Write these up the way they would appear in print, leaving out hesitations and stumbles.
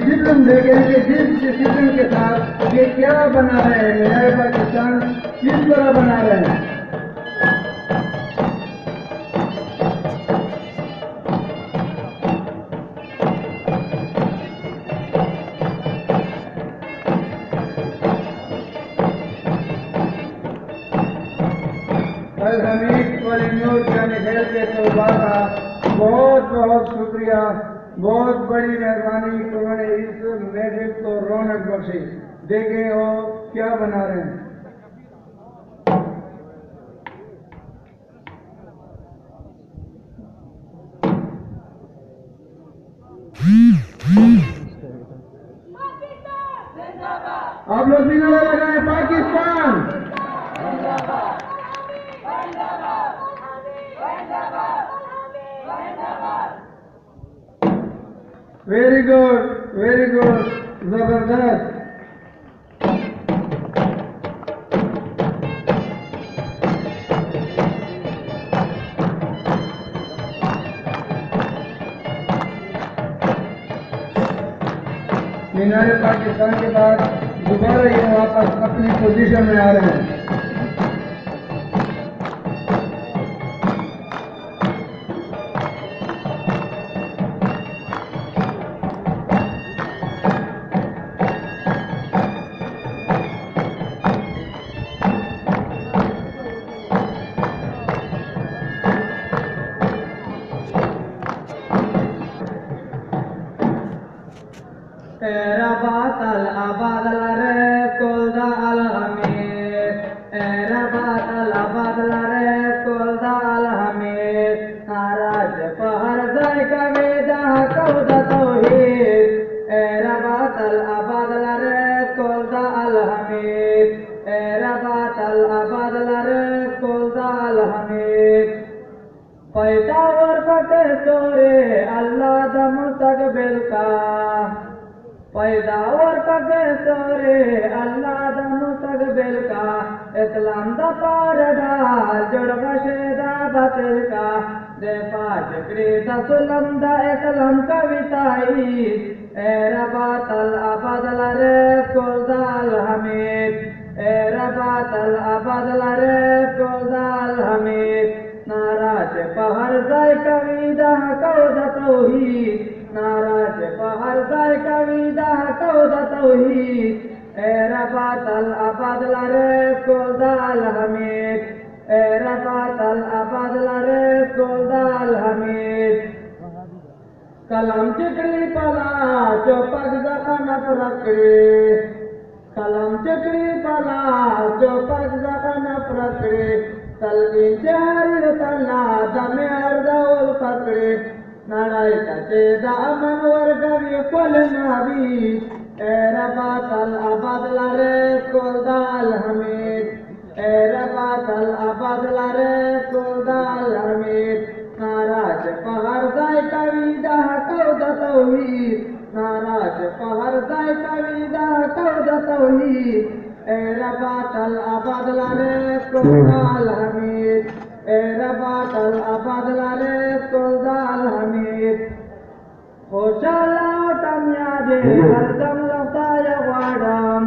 Discipline देखें कि जिस डिसिप्लिन के साथ ये क्या बना रहे हैं, नया पाकिस्तान किस तरह बना रहे हैं। कल हमीद वाली न्यूज यानी खेल के तलबा का बहुत बहुत शुक्रिया, बहुत बड़ी मेहरबानी कि उन्होंने इस महफिल को रौनक बख्शी। देखें वो क्या बना रहे हैं। आप लोग भी नारा लगाएं, पाकिस्तान वेरी गुड, जबरदस्त। मीनारे पाकिस्तान के बाद दोबारा ये वापस अपनी पोजीशन में आ रहे हैं। Erabatal abadalare kolda alhamid, Erabatal abadalare kolda alhamid, Naraj pahar zai kavida kauda tauhid, Erabatal abadalare kolda alhamid, Erabatal abadalare kolda alhamid. पैदावर पके तोरे अल्लाह द मुस्तकबिल का, पैदावर पके तोरे अल्लाह द मुस्तकबिल का, इस्लाम द पारदा जुड़ बशेदा बतिल का, दे पाज क्रीद सुलम द इस्लाम कविताई, ए रबातल अबदल रे कुलदाल हमीद, ए रबातल अबदल रे कुलदाल हमीद। नाराज पहर जाय कविदा कौदा तौहीद, नाराज पहर जाय कविदा कौदा तौहीद, ए रबातल अबदल रे कुलदाल हमीद, ए रबातल अबदल रे कुलदाल हमीद। कलम चिकड़ी पला जो पग जखन प्रकड़े, कलम चिकड़ी पला जो पग जखन प्रकड़े, तलवीन जहर तल्ला दमे अर्दौल पकड़े, नड़ाई कचे दामन वर्गवी कुल नबी, ए रबातल अबदल रे कुलदाल हमीद, ए रबातल अबदल रे कुलदाल हमीद। नाराज पहर जाय कविदा कौदा तौहीद, नाराज पहर जाय कविदा कौदा तौहीद, ए रबातल अबदल रे कुलदाल हमीद, ए रबातल अबदल रे कुलदाल हमीद। खुशाला तमयाजे हरदम लफ्ताय वाडम,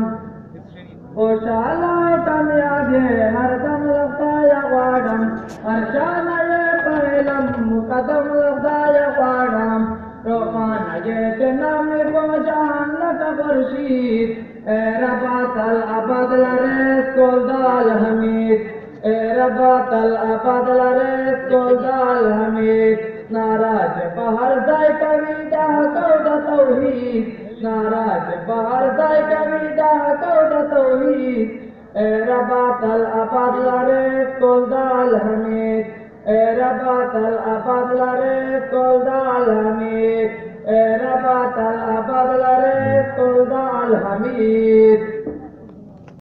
खुशाला तमयाजे हरदम लफ्ताय वाडम, हर्षाना ये पहलम मुकदम लफ्ताय वाडम, रोमान ये चनाम गोजान लट बरशीद, ए रबातल अबदल रे कुलदाल हमीद, ए रबातल अबदल रे कुलदाल हमीद। नाराज पहर जाय कविदा कौदा तौहीद, नाराज पहर जाय कविदा कौदा तौहीद, ए रबातल अबदल रे कुलदाल हमीद, ए रबातल अबदल रे कुलदाल हमीद, ए रबातल अबदल रे कुलदाल हमीद।